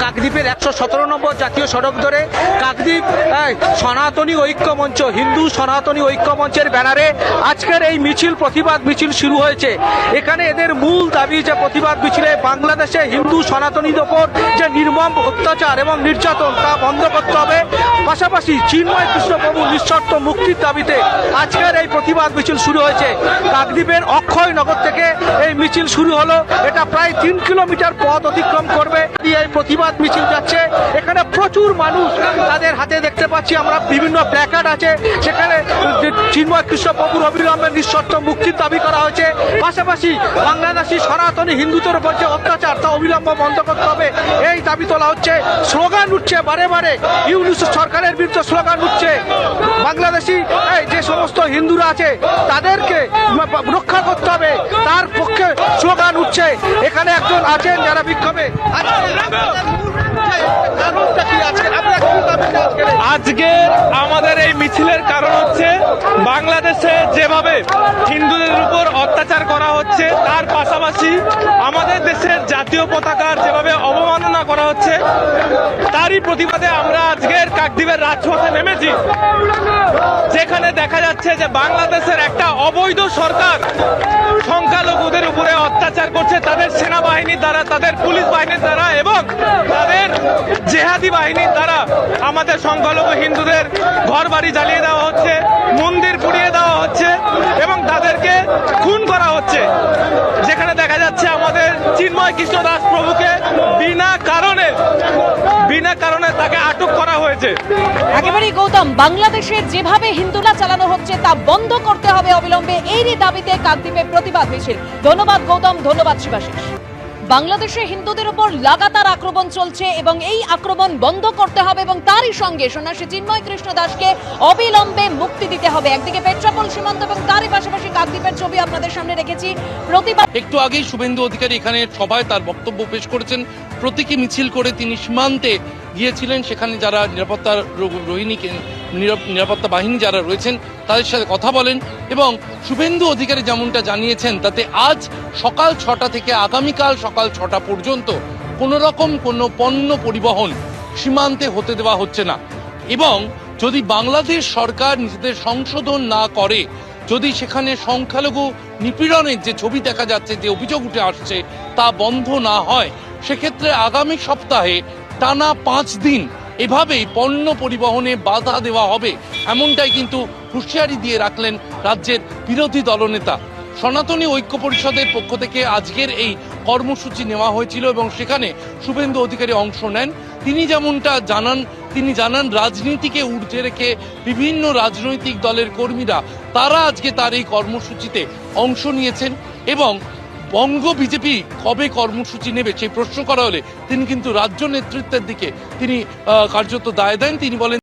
কাকদ্বীপের 117 নম্বর জাতীয় সড়ক ধরে কাকদ্বীপ সনাতনী ঐক্য মঞ্চ, হিন্দু সনাতনী ঐক্য মঞ্চের ব্যানারে আজকের এই মিছিল, প্রতিবাদ মিছিল শুরু হয়েছে। এখানে এদের মূল দাবি যে প্রতিবাদ মিছিলে বাংলাদেশে হিন্দু সনাতনীদের ওপর যে নির্মম অত্যাচার এবং নির্যাতন তা বন্ধ করতে হবে। পাশাপাশি চিন্ময় কৃষ্ণ প্রভু নিঃশর্ত মুক্তির দাবিতে আজকের এই প্রতিবাদ মিছিল শুরু হয়েছে। কাকদ্বীপের অক্ষয়নগর থেকে এই মিছিল শুরু হলো। এটা প্রায় 3 কিলোমিটার পথ অতিক্রম করবে। এই প্রতিবাদ মিছিল যাচ্ছে। এখানে প্রচুর মানুষ, তাদের হাতে দেখতে পাচ্ছি আমরা বিভিন্ন প্ল্যাকার্ড আছে, সেখানে চিন্ময় কৃষ্ণ প্রভুর অবিলম্বে নিঃশর্ত মুক্তির দাবি করা হয়েছে। পাশাপাশি বাংলাদেশি সনাতনী হিন্দুদের উপর যে অত্যাচার তা অবিলম্বে বন্ধ করতে হবে এই দাবি তোলা হচ্ছে। স্লোগান উঠছে বারে বারে, ইউনিস সরকারের বিরুদ্ধে স্লোগান উঠছে। বাংলাদেশি যে সমস্ত হিন্দুরা আছে তাদেরকে রক্ষা করতে হবে তার পক্ষে স্লোগান উঠছে। এখানে একজন আছেন যারা বিক্ষোভে। আজকে আমাদের এই মিছিলের কারণ হচ্ছে বাংলাদেশে যেভাবে হিন্দুদের উপর অত্যাচার করা হচ্ছে, তার পাশাপাশি আমাদের দেশের জাতীয় পতাকার যেভাবে অবমাননা করা হচ্ছে, তারই প্রতিবাদে আমরা আজকের কাকদ্বীপের রাজপথে নেমেছি। যেখানে দেখা যাচ্ছে যে বাংলাদেশের একটা অবৈধ সরকার সংখ্যালঘুদের উপরে অত্যাচার করছে, তাদের সেনাবাহিনীর দ্বারা, তাদের পুলিশ বাহিনীর দ্বারা এবং তাদের জেহাদি বাহিনীর দ্বারা আমাদের সংখ্যালঘু হিন্দুদের ঘর বাড়ি জ্বালিয়ে দেওয়া হচ্ছে, মন্দির পুড়িয়ে দেওয়া হচ্ছে এবং তাদেরকে খুন করা হচ্ছে। যেখানে দেখা যাচ্ছে আমাদের চিন্ময় কৃষ্ণ দাস প্রভুকে বিনা কারণে তাকে আটক করা হয়েছে। একেবারেই গৌতম, বাংলাদেশে যেভাবে হিন্দুরা চালানো হচ্ছে তা বন্ধ করতে হবে অবিলম্বে, এরই দাবিতে কাকদ্বীপে প্রতিবাদ মিছিল। ধন্যবাদ গৌতম, ধন্যবাদ শিবাশিস। বাংলাদেশে হিন্দুদের উপর লাগাতার আক্রমণ চলছে এবং এই আক্রমণ বন্ধ করতে হবে এবং তারই সঙ্গে সন্ন্যাসী চিন্ময় কৃষ্ণ দাসকে অবিলম্বে মুক্তি দিতে হবে। একদিকে পেট্রাপোল সীমান্ত এবং তারই পাশাপাশি কাকদ্বীপের ছবি আপনাদের সামনে রেখেছি। প্রতিবাদ একটু আগেই শুভেন্দু অধিকারী এখানে সভায় তার বক্তব্য পেশ করেছেন। প্রতীকী মিছিল করে তিনি সীমান্তে গিয়েছিলেন, সেখানে যারা নিরাপত্তা বাহিনী যারা রয়েছেন তাদের সাথে কথা বলেন এবং শুভেন্দু অধিকারী যেমনটা জানিয়েছেন তাতে আজ সকাল 6টা থেকে আগামীকাল সকাল 6টা পর্যন্ত কোনো রকম কোনো পণ্য পরিবহন সীমান্তে হতে দেওয়া হচ্ছে না এবং যদি বাংলাদেশ সরকার নিজেদের সংশোধন না করে, যদি সেখানে সংখ্যালঘু নিপীড়নের যে ছবি দেখা যাচ্ছে, যে অভিযোগ উঠে আসছে তা বন্ধ না হয়, সেক্ষেত্রে আগামী সপ্তাহে টানা 5 দিন এভাবেই পণ্য পরিবহনে বাধা দেওয়া হবে, এমনটাই কিন্তু হুঁশিয়ারি দিয়ে রাখলেন রাজ্যের বিরোধী দলনেতা। সনাতনী ঐক্য পরিষদের পক্ষ থেকে আজকের এই কর্মসূচি নেওয়া হয়েছিল এবং সেখানে শুভেন্দু অধিকারী অংশ নেন। তিনি জানান রাজনীতিকে ঊর্ধ্বে রেখে বিভিন্ন রাজনৈতিক দলের কর্মীরা তারা আজকে তার এই কর্মসূচিতে অংশ নিয়েছেন এবং বঙ্গ বিজেপি কবে কর্মসূচি নেবে সেই প্রশ্ন করা হলে তিনি কিন্তু রাজ্য নেতৃত্বের দিকে তিনি কার্যত দায় দেন। তিনি বলেন